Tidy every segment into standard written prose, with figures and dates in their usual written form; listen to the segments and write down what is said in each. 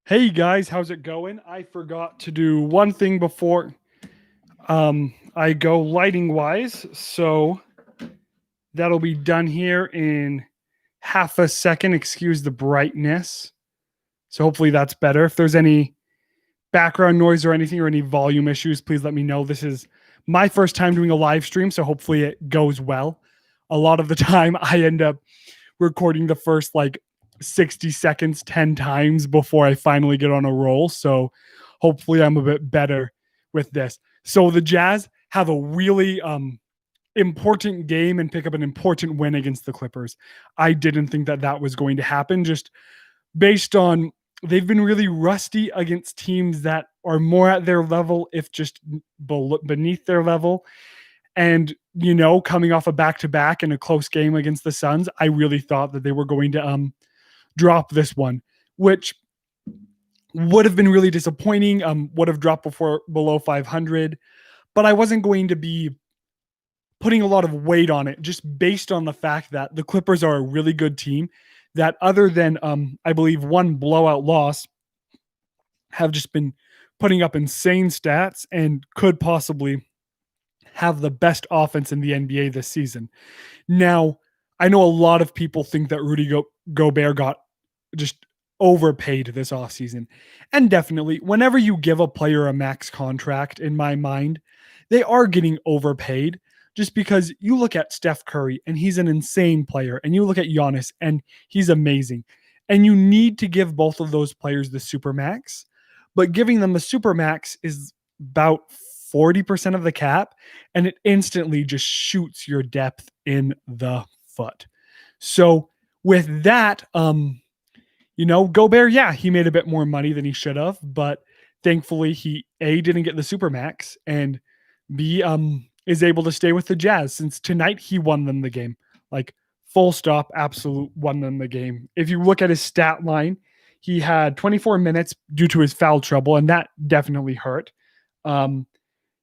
Hey guys, how's it going? I forgot to do one thing before I go lighting wise, so that'll be done here in half a second. Excuse the brightness. So hopefully that's better. If there's any background noise or anything or any volume issues, please let me know. This is my first time doing a live stream, so hopefully it goes well. A lot of the time I end up recording the first 60 seconds 10 times before I finally get on a roll. So hopefully I'm a bit better with this. So the Jazz have a really important game and pick up an important win against the Clippers. I didn't think that that was going to happen just based on they've been really rusty against teams that are more at their level, if just beneath their level. And, coming off a back to back in a close game against the Suns, I really thought that they were going to drop this one, which would have been really disappointing, would have dropped below 500. But I wasn't going to be putting a lot of weight on it just based on the fact that the Clippers are a really good team that, other than I believe one blowout loss, have just been putting up insane stats and could possibly have the best offense in the NBA this season. Now, I know a lot of people think that Rudy Gobert got just overpaid this offseason. And definitely, whenever you give a player a max contract, in my mind, they are getting overpaid, just because you look at Steph Curry and he's an insane player, and you look at Giannis and he's amazing. And you need to give both of those players the supermax, but giving them the supermax is about 40% of the cap, and it instantly just shoots your depth in the foot. So with that, Gobert, yeah, he made a bit more money than he should have, but thankfully he A, didn't get the supermax, and B, is able to stay with the Jazz, since tonight he won them the game. Like, full stop, absolute won them the game. If you look at his stat line, he had 24 minutes due to his foul trouble, and that definitely hurt.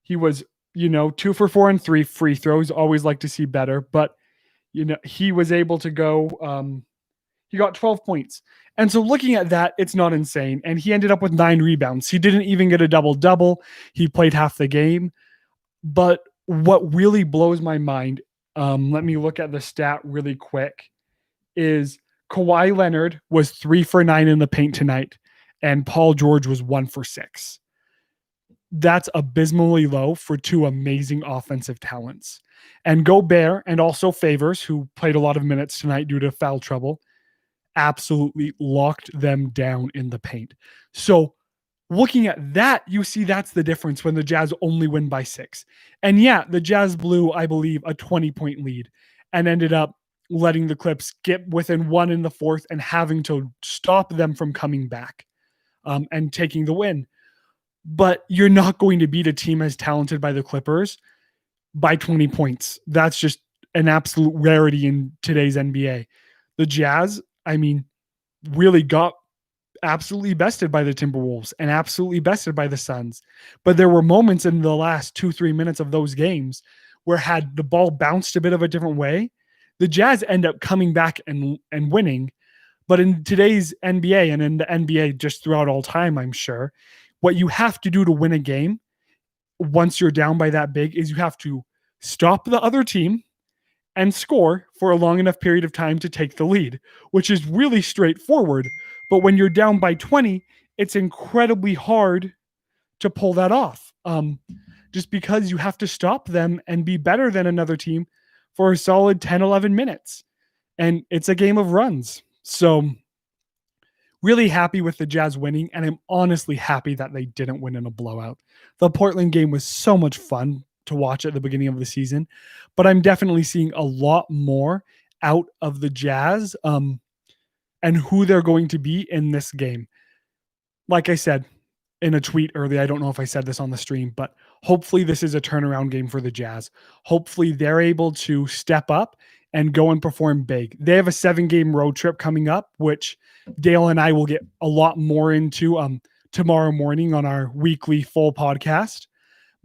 He was, 2 for 4 and 3 free throws. Always like to see better, but he was able to go. He got 12 points. And so looking at that, it's not insane. And he ended up with 9 rebounds. He didn't even get a double-double. He played half the game. But what really blows my mind, let me look at the stat really quick, is Kawhi Leonard was 3 for 9 in the paint tonight, and Paul George was 1 for 6. That's abysmally low for two amazing offensive talents. And Gobert, and also Favors, who played a lot of minutes tonight due to foul trouble, absolutely locked them down in the paint. So looking at that, you see that's the difference when the Jazz only win by 6. And yeah, the Jazz blew, I believe, a 20-point lead and ended up letting the Clips get within 1 in the fourth and having to stop them from coming back and taking the win. But you're not going to beat a team as talented by the Clippers by 20 points. That's just an absolute rarity in today's NBA. The Jazz, really got absolutely bested by the Timberwolves and absolutely bested by the Suns. But there were moments in the last 2-3 minutes of those games where, had the ball bounced a bit of a different way, the Jazz end up coming back and winning. But in today's NBA, and in the NBA just throughout all time, I'm sure, what you have to do to win a game once you're down by that big is you have to stop the other team and score for a long enough period of time to take the lead, which is really straightforward. But when you're down by 20, it's incredibly hard to pull that off, just because you have to stop them and be better than another team for a solid 10, 11 minutes. And it's a game of runs. So really happy with the Jazz winning, and I'm honestly happy that they didn't win in a blowout. The Portland game was so much fun to watch at the beginning of the season, but I'm definitely seeing a lot more out of the Jazz and who they're going to be in this game. Like I said in a tweet earlier, I don't know if I said this on the stream, but hopefully this is a turnaround game for the Jazz. Hopefully they're able to step up and go and perform big. They have a 7-game road trip coming up, which Dale and I will get a lot more into tomorrow morning on our weekly full podcast.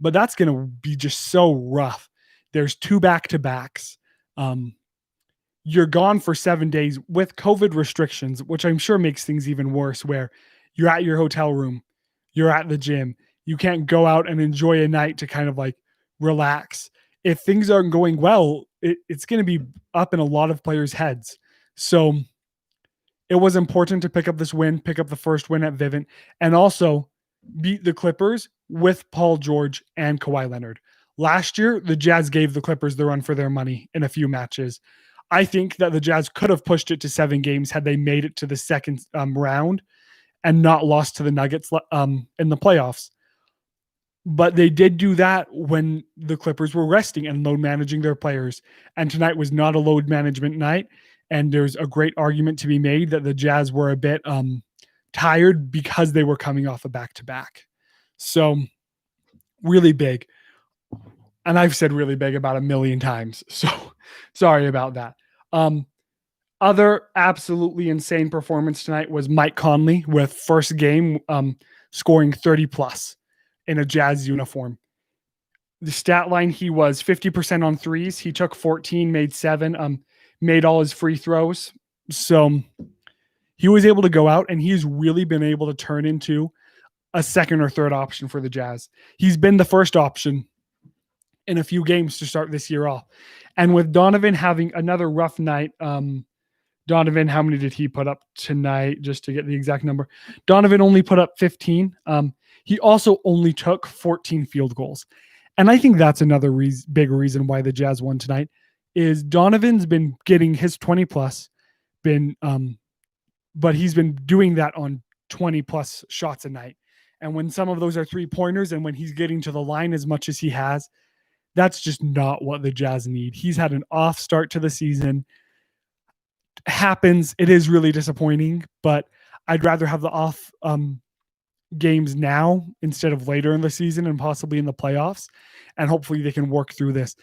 But that's going to be just so rough. There's 2 back-to-backs. You're gone for 7 days with COVID restrictions, which I'm sure makes things even worse, where you're at your hotel room, you're at the gym. You can't go out and enjoy a night to kind of like relax. If things aren't going well, it's going to be up in a lot of players' heads. So it was important to pick up this win, pick up the first win at Vivint, and also beat the Clippers with Paul George and Kawhi Leonard. Last year, the Jazz gave the Clippers the run for their money in a few matches. I think that the Jazz could have pushed it to 7 games had they made it to the second round and not lost to the Nuggets in the playoffs. But they did do that when the Clippers were resting and load managing their players. And tonight was not a load management night. And there's a great argument to be made that the Jazz were a bit tired because they were coming off a back-to-back. So really big. And I've said really big about 1 million times. So sorry about that. Other absolutely insane performance tonight was Mike Conley with first game scoring 30 plus in a Jazz uniform. The stat line, he was 50% on threes. He took 14, made 7, made all his free throws. So he was able to go out, and he's really been able to turn into a second or third option for the Jazz. He's been the first option in a few games to start this year off. And with Donovan having another rough night, Donovan, how many did he put up tonight? Just to get the exact number. Donovan only put up 15. He also only took 14 field goals. And I think that's another big reason why the Jazz won tonight is Donovan's been getting his 20 plus, but he's been doing that on 20 plus shots a night. And when some of those are 3-pointers and when he's getting to the line as much as he has, that's just not what the Jazz need. He's had an off start to the season. Happens. It is really disappointing, but I'd rather have the off games now instead of later in the season and possibly in the playoffs. And hopefully they can work through this.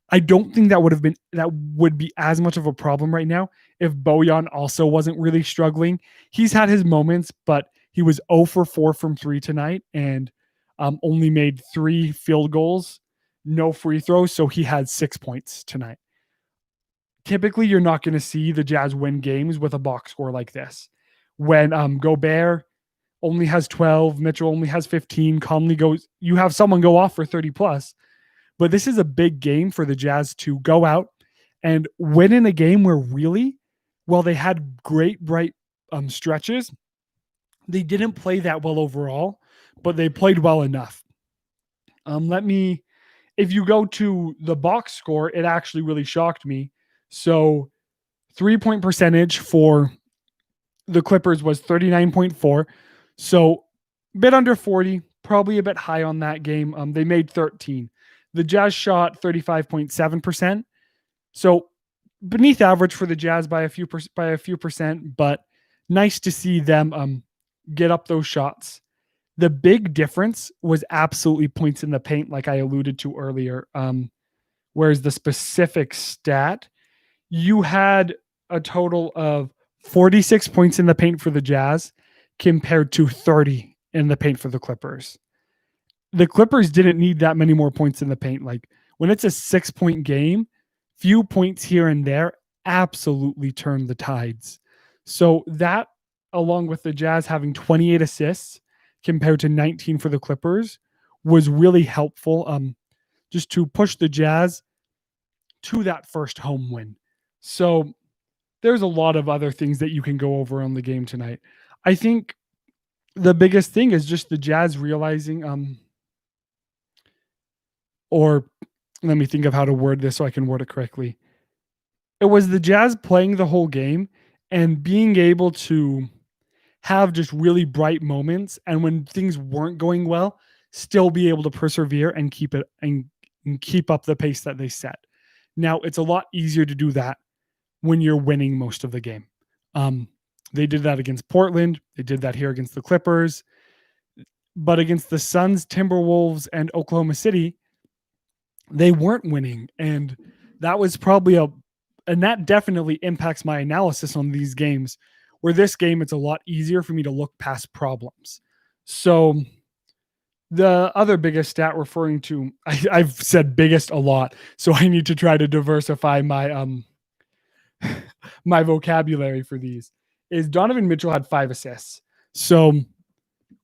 I don't think that would be as much of a problem right now if Bojan also wasn't really struggling. He's had his moments, but he was 0 for 4 from 3 tonight and only made 3 field goals, no free throws. So he had 6 points tonight. Typically, you're not going to see the Jazz win games with a box score like this. When Gobert only has 12, Mitchell only has 15, Conley you have someone go off for 30 plus. But this is a big game for the Jazz to go out and win in a game where really, while they had great, bright stretches, they didn't play that well overall, but they played well enough. If you go to the box score, it actually really shocked me. So 3-point percentage for the Clippers was 39.4. So a bit under 40, probably a bit high on that game. They made 13. The Jazz shot 35.7%. So beneath average for the Jazz by a few percent, but nice to see them get up those shots. The big difference was absolutely points in the paint, like I alluded to earlier. Whereas the specific stat, you had a total of 46 points in the paint for the Jazz compared to 30 in the paint for the Clippers. The Clippers didn't need that many more points in the paint. Like when it's a 6-point game, few points here and there absolutely turned the tides. So that, along with the Jazz having 28 assists compared to 19 for the Clippers, was really helpful just to push the Jazz to that first home win. So there's a lot of other things that you can go over on the game tonight. I think the biggest thing is just the Jazz realizing, or let me think of how to word this so I can word it correctly. It was the Jazz playing the whole game and being able to have just really bright moments. And when things weren't going well, still be able to persevere and keep up the pace that they set. Now it's a lot easier to do that when you're winning most of the game. They did that against Portland. They did that here against the Clippers. But against the Suns, Timberwolves, and Oklahoma City, they weren't winning. And that was probably and that definitely impacts my analysis on these games, where this game, it's a lot easier for me to look past problems. So the other biggest stat referring to, I've said biggest a lot, so I need to try to diversify my my vocabulary for these, is Donovan Mitchell had 5 assists. So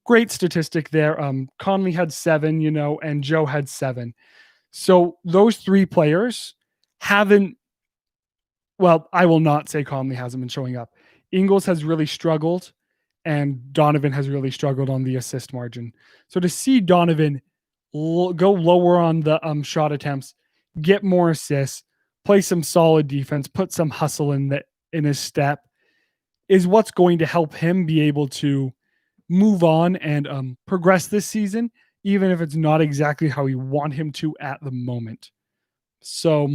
great statistic there. Conley had 7, and Joe had 7. So those 3 players haven't, well, I will not say Conley hasn't been showing up. Ingles has really struggled, and Donovan has really struggled on the assist margin. So to see Donovan go lower on the shot attempts, get more assists, play some solid defense, put some hustle in his step, is what's going to help him be able to move on and progress this season, even if it's not exactly how you want him to at the moment. So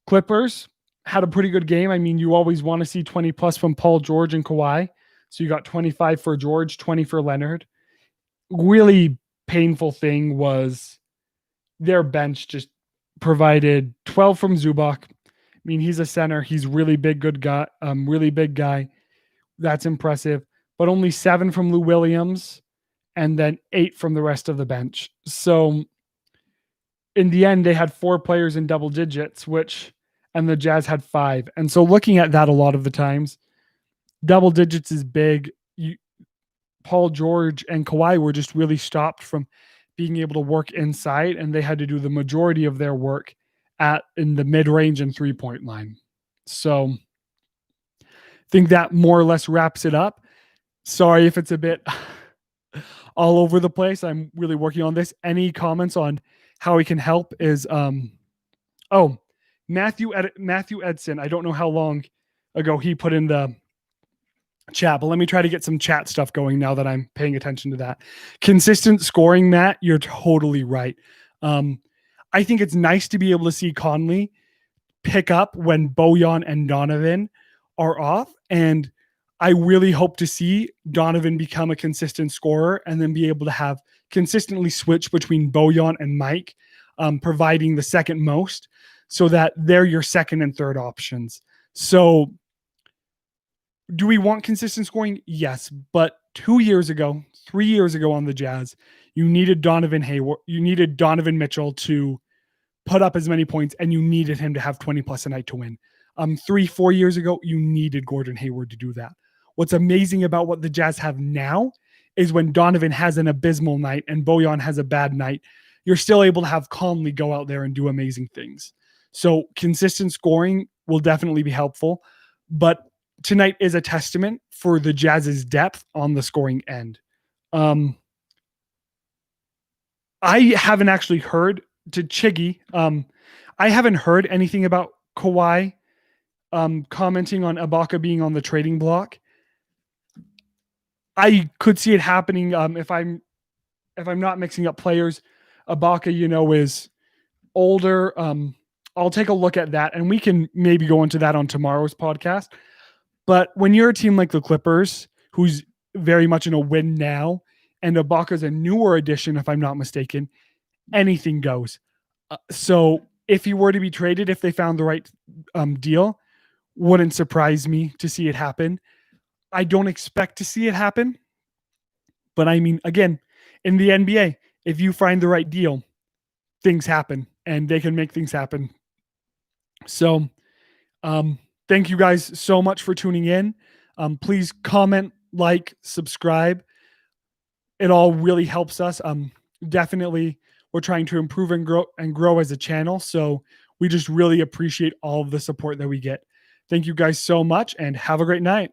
Clippers had a pretty good game. I mean, you always want to see 20 plus from Paul George and Kawhi. So you got 25 for George, 20 for Leonard. Really painful thing was their bench just provided 12 from Zubac. I mean, he's a center. He's really big, good guy, really big guy. That's impressive. But only 7 from Lou Williams and then 8 from the rest of the bench. So in the end, they had 4 players in double digits, and the Jazz had 5. And so looking at that a lot of the times, double digits is big. Paul George and Kawhi were just really stopped from being able to work inside, and they had to do the majority of their work in the mid-range and 3-point line. So I think that more or less wraps it up. Sorry if it's a bit all over the place. I'm really working on this. Any comments on how we can help is Matthew Edson. I don't know how long ago he put in the chat, but let me try to get some chat stuff going now that I'm paying attention to that. Consistent scoring, Matt, you're totally right. I think it's nice to be able to see Conley pick up when Bojan and Donovan are off, and I really hope to see Donovan become a consistent scorer and then be able to have consistently switch between Bojan and Mike, providing the second most, so that they're your second and third options. So do we want consistent scoring? Yes. But 2 years ago, 3 years ago on the Jazz, you needed Donovan Mitchell to put up as many points, and you needed him to have 20 plus a night to win. 3-4 years ago, you needed Gordon Hayward to do that. What's amazing about what the Jazz have now is when Donovan has an abysmal night and Bojan has a bad night, you're still able to have Conley go out there and do amazing things. So consistent scoring will definitely be helpful, but tonight is a testament for the Jazz's depth on the scoring end. I haven't actually heard to Chiggy. I haven't heard anything about Kawhi commenting on Ibaka being on the trading block. I could see it happening if I'm not mixing up players. Ibaka, is older. I'll take a look at that, and we can maybe go into that on tomorrow's podcast. But when you're a team like the Clippers, who's very much in a win now, and Ibaka's a newer addition, if I'm not mistaken, anything goes. So if he were to be traded, if they found the right deal, wouldn't surprise me to see it happen. I don't expect to see it happen. But I mean, again, in the NBA, if you find the right deal, things happen, and they can make things happen. So thank you guys so much for tuning in. Please comment, like, subscribe. It all really helps us. Definitely, we're trying to improve and grow as a channel. So we just really appreciate all of the support that we get. Thank you guys so much, and have a great night.